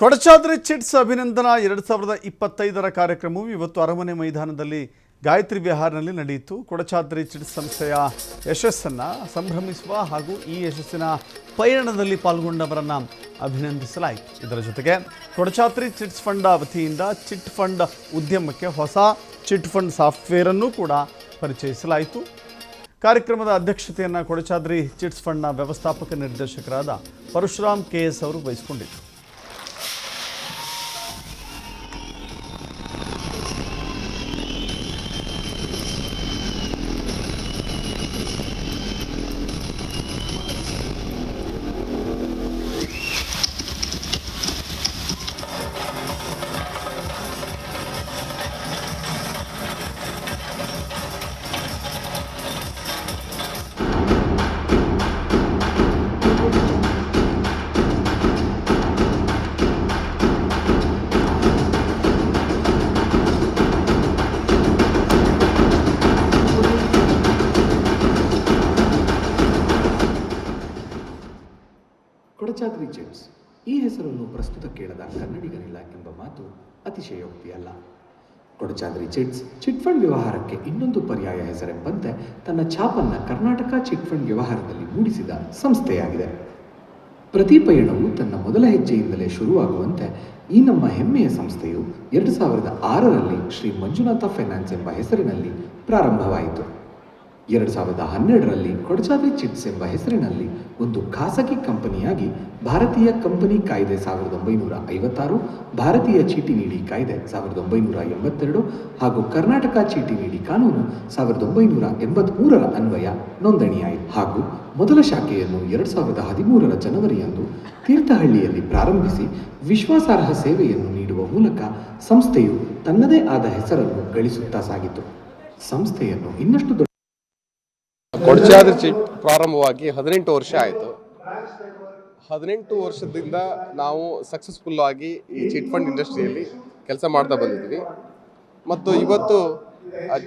Kodachadri chits ಅಭಿನಂದನಾ 2025 ಕಾರ್ಯಕ್ರಮವು ಇವತ್ತು ಅರಮನೆ ಮೈದಾನದಲ್ಲಿ ಗಾಯತ್ರಿ ವಿಹಾರ್ನಲ್ಲಿ ನಡೆಯಿತು. ಕೊಡಚಾದ್ರಿ ಚಿಟ್ಸ್ ಸಂಸ್ಥೆಯ ಯಶಸ್ಸನ್ನು ಸಂಭ್ರಮಿಸುವ ಹಾಗೂ ಈ ಯಶಸ್ಸಿನ ಪಯಣದಲ್ಲಿ ಪಾಲ್ಗೊಂಡವರನ್ನು ಅಭಿನಂದಿಸಲಾಯಿತು. ಇದರ ಜೊತೆಗೆ ಕೊಡಚಾದ್ರಿ ಚಿಟ್ಸ್ ಫಂಡ್ ವತಿಯಿಂದ ಚಿಟ್ ಫಂಡ್ ಉದ್ಯಮಕ್ಕೆ ಹೊಸ ಚಿಟ್ ಫಂಡ್ ಸಾಫ್ಟ್ವೇರನ್ನು ಕೂಡ ಪರಿಚಯಿಸಲಾಯಿತು. ಕಾರ್ಯಕ್ರಮದ ಅಧ್ಯಕ್ಷತೆಯನ್ನು ಕೊಡಚಾದ್ರಿ ಚಿಟ್ಸ್ ಫಂಡ್ನ ವ್ಯವಸ್ಥಾಪಕ ನಿರ್ದೇಶಕರಾದ ಪರಶುರಾಮ್ KS ಅವರು ವಹಿಸಿಕೊಂಡಿದ್ದರು. ಕೊಡಚಾದ್ರಿ ಚಿಟ್ಸ್ ಈ ಹೆಸರನ್ನು ಪ್ರಸ್ತುತ ಕೇಳದ ಕನ್ನಡಿಗನಿಲ್ಲ ಎಂಬ ಮಾತು ಅತಿಶಯೋಕ್ತಿಯಲ್ಲ. ಕೊಡಚಾದ್ರಿ ಚಿಟ್ಸ್ ಚಿಟ್ ಫಂಡ್ ವ್ಯವಹಾರಕ್ಕೆ ಇನ್ನೊಂದು ಪರ್ಯಾಯ ಹೆಸರೆಂಬಂತೆ ತನ್ನ ಛಾಪನ್ನು ಕರ್ನಾಟಕ ಚಿಟ್ ಫಂಡ್ ವ್ಯವಹಾರದಲ್ಲಿ ಮೂಡಿಸಿದ ಸಂಸ್ಥೆಯಾಗಿದೆ. ಪ್ರತಿ ಪಯಣವು ತನ್ನ ಮೊದಲ ಹೆಜ್ಜೆಯಿಂದಲೇ ಶುರುವಾಗುವಂತೆ ಈ ನಮ್ಮ ಹೆಮ್ಮೆಯ ಸಂಸ್ಥೆಯು 2006ರಲ್ಲಿ ಶ್ರೀ ಮಂಜುನಾಥ ಫೈನಾನ್ಸ್ ಎಂಬ ಹೆಸರಿನಲ್ಲಿ ಪ್ರಾರಂಭವಾಯಿತು. 2012ರಲ್ಲಿ ಕೊಡಚಾದ್ರಿ ಚಿಟ್ಸ್ ಎಂಬ ಹೆಸರಿನಲ್ಲಿ ಒಂದು ಖಾಸಗಿ ಕಂಪನಿಯಾಗಿ ಭಾರತೀಯ ಕಂಪನಿ ಕಾಯ್ದೆ 1956, ಭಾರತೀಯ ಚೀಟಿ ನೀಡಿ ಕಾಯ್ದೆ 1982 ಹಾಗೂ ಕರ್ನಾಟಕ ಚೀಟಿ ನೀಡಿ ಕಾನೂನು 1983ರ ಅನ್ವಯ ನೋಂದಣಿಯಾಯಿತು. ಹಾಗೂ ಮೊದಲ ಶಾಖೆಯನ್ನು 2013ರ ಜನವರಿಯಂದು ತೀರ್ಥಹಳ್ಳಿಯಲ್ಲಿ ಪ್ರಾರಂಭಿಸಿ ವಿಶ್ವಾಸಾರ್ಹ ಸೇವೆಯನ್ನು ನೀಡುವ ಮೂಲಕ ಸಂಸ್ಥೆಯು ತನ್ನದೇ ಆದ ಹೆಸರನ್ನು ಗಳಿಸುತ್ತಾ ಸಾಗಿತು. ಸಂಸ್ಥೆಯನ್ನು ಇನ್ನಷ್ಟು ಕೊಡಚಾದ್ರಿ ಚಿಟ್ ಪ್ರಾರಂಭವಾಗಿ 18 ವರ್ಷ ಆಯಿತು. 18 ವರ್ಷದಿಂದ ನಾವು ಸಕ್ಸಸ್ಫುಲ್ ಆಗಿ ಈ ಚಿಟ್ ಫಂಡ್ ಇಂಡಸ್ಟ್ರಿಯಲ್ಲಿ ಕೆಲಸ ಮಾಡ್ತಾ ಬಂದಿದ್ದೀವಿ. ಮತ್ತು ಇವತ್ತು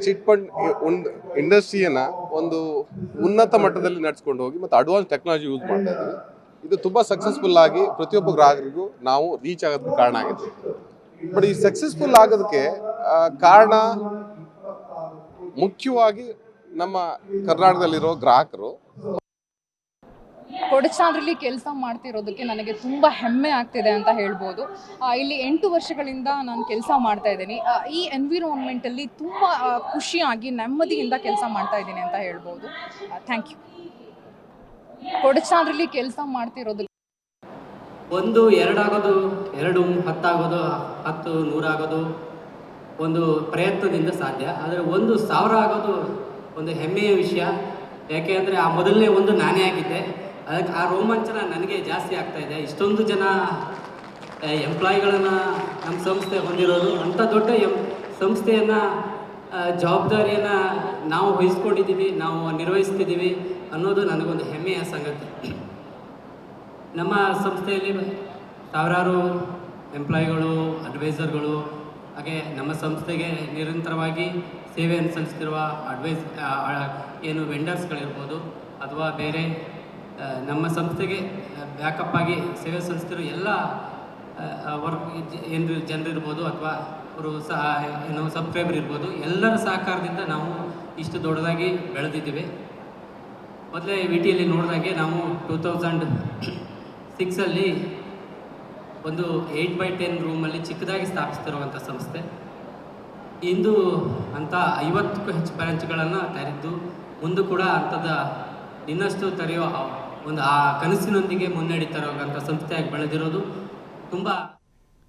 ಚಿಟ್ ಫಂಡ್ ಇಂಡಸ್ಟ್ರಿಯನ್ನು ಒಂದು ಉನ್ನತ ಮಟ್ಟದಲ್ಲಿ ನಡೆಸ್ಕೊಂಡು ಹೋಗಿ ಮತ್ತು ಅಡ್ವಾನ್ಸ್ ಟೆಕ್ನಾಲಜಿ ಯೂಸ್ ಮಾಡ್ತಾ ಇದ್ದೀವಿ. ಇದು ತುಂಬ ಸಕ್ಸಸ್ಫುಲ್ ಆಗಿ ಪ್ರತಿಯೊಬ್ಬ ಗ್ರಾಹಕರಿಗೂ ನಾವು ರೀಚ್ ಆಗೋದಕ್ಕೆ ಕಾರಣ ಆಗಿದೆ. ಬಟ್ ಈ ಸಕ್ಸಸ್ಫುಲ್ ಆಗೋದಕ್ಕೆ ಕಾರಣ ಮುಖ್ಯವಾಗಿ ನಮ್ಮ ಕರ್ನಾಟಕದಲ್ಲಿರೋ ಗ್ರಾಹಕರು. ಕೊಡಚಾದ್ರಿಲಿ ಕೆಲಸ ಮಾಡ್ತಿರೋದಕ್ಕೆ ನನಗೆ ತುಂಬ ಹೆಮ್ಮೆ ಆಗ್ತಿದೆ ಅಂತ ಹೇಳ್ಬೋದು. ಇಲ್ಲಿ 8 ವರ್ಷಗಳಿಂದ ನಾನು ಕೆಲಸ ಮಾಡ್ತಾ ಇದ್ದೀನಿ. ಈ ಎನ್ವಿರಾನ್ಮೆಂಟಲ್ಲಿ ತುಂಬ ಖುಷಿಯಾಗಿ ನೆಮ್ಮದಿಯಿಂದ ಕೆಲಸ ಮಾಡ್ತಾ ಇದ್ದೀನಿ ಅಂತ ಹೇಳ್ಬೋದು. Thank you. ಕೊಡಚಾದ್ರಿಲಿ ಕೆಲಸ ಮಾಡ್ತಿರೋದಕ್ಕೆ 1 2 ಆಗೋದು, 2 10 ಆಗೋದು, 10 100 ಆಗೋದು ಒಂದು ಪ್ರಯತ್ನದಿಂದ ಸಾಧ್ಯ. ಆದರೆ 1,000 ಆಗೋದು ಒಂದು ಹೆಮ್ಮೆಯ ವಿಷಯ. ಯಾಕೆ ಅಂದರೆ ಆ ಮೊದಲನೇ ಒಂದು ನಾನೇ ಆಗಿದ್ದೆ. ಅದಕ್ಕೆ ಆ ರೋಮಾಂಚನ ನನಗೆ ಜಾಸ್ತಿ ಆಗ್ತಾಯಿದೆ. ಇಷ್ಟೊಂದು ಜನ ಎಂಪ್ಲಾಯಿಗಳನ್ನು ನಮ್ಮ ಸಂಸ್ಥೆ ಹೊಂದಿರೋದು, ಅಂಥ ದೊಡ್ಡ ಸಂಸ್ಥೆಯನ್ನು ಜವಾಬ್ದಾರಿಯನ್ನು ನಾವು ವಹಿಸ್ಕೊಂಡಿದ್ದೀವಿ, ನಾವು ನಿರ್ವಹಿಸ್ತಿದ್ದೀವಿ ಅನ್ನೋದು ನನಗೊಂದು ಹೆಮ್ಮೆಯ ಸಂಗತಿ. ನಮ್ಮ ಸಂಸ್ಥೆಯಲ್ಲಿ ಸಾವಿರಾರು ಎಂಪ್ಲಾಯಿಗಳು, ಅಡ್ವೈಸರ್ಗಳು, ಹಾಗೆ ನಮ್ಮ ಸಂಸ್ಥೆಗೆ ನಿರಂತರವಾಗಿ ಸೇವೆಯನ್ನು ಸಲ್ಲಿಸ್ತಿರುವ ಏನು ವೆಂಡರ್ಸ್ಗಳಿರ್ಬೋದು ಅಥವಾ ಬೇರೆ ನಮ್ಮ ಸಂಸ್ಥೆಗೆ ಬ್ಯಾಕಪ್ ಆಗಿ ಸೇವೆ ಸಲ್ಲಿಸ್ತಿರೋ ಎಲ್ಲ ವರ್ಕ್ ಜನರಿರ್ಬೋದು ಅಥವಾ ಅವರು ಏನು ಸಬ್ಸ್ಕ್ರೈಬರ್ ಇರ್ಬೋದು, ಎಲ್ಲರ ಸಹಕಾರದಿಂದ ನಾವು ಇಷ್ಟು ದೊಡ್ಡದಾಗಿ ಬೆಳೆದಿದ್ದೀವಿ. ಮೊದಲೇ VTಯಲ್ಲಿ ನೋಡಿದಾಗೆ ನಾವು 2006ಅಲ್ಲಿ ಒಂದು 8x10 ರೂಮಲ್ಲಿ ಚಿಕ್ಕದಾಗಿ ಸ್ಥಾಪಿಸ್ತಿರುವಂಥ ಸಂಸ್ಥೆ. ಇಂದು ಅಂಥ 50ಕ್ಕೂ ಹೆಚ್ಚು ಬ್ರಾಂಚ್ಗಳನ್ನು ತೆರೆದು ಮುಂದೆ ಕೂಡ ಅಂಥದ ಇನ್ನಷ್ಟು ತೆರೆಯೋ ಒಂದು ಆ ಕನಸಿನೊಂದಿಗೆ ಮುನ್ನಡೀತಾ ಇರೋವಂಥ ಸಂಸ್ಥೆಯಾಗಿ ಬೆಳೆದಿರೋದು ತುಂಬ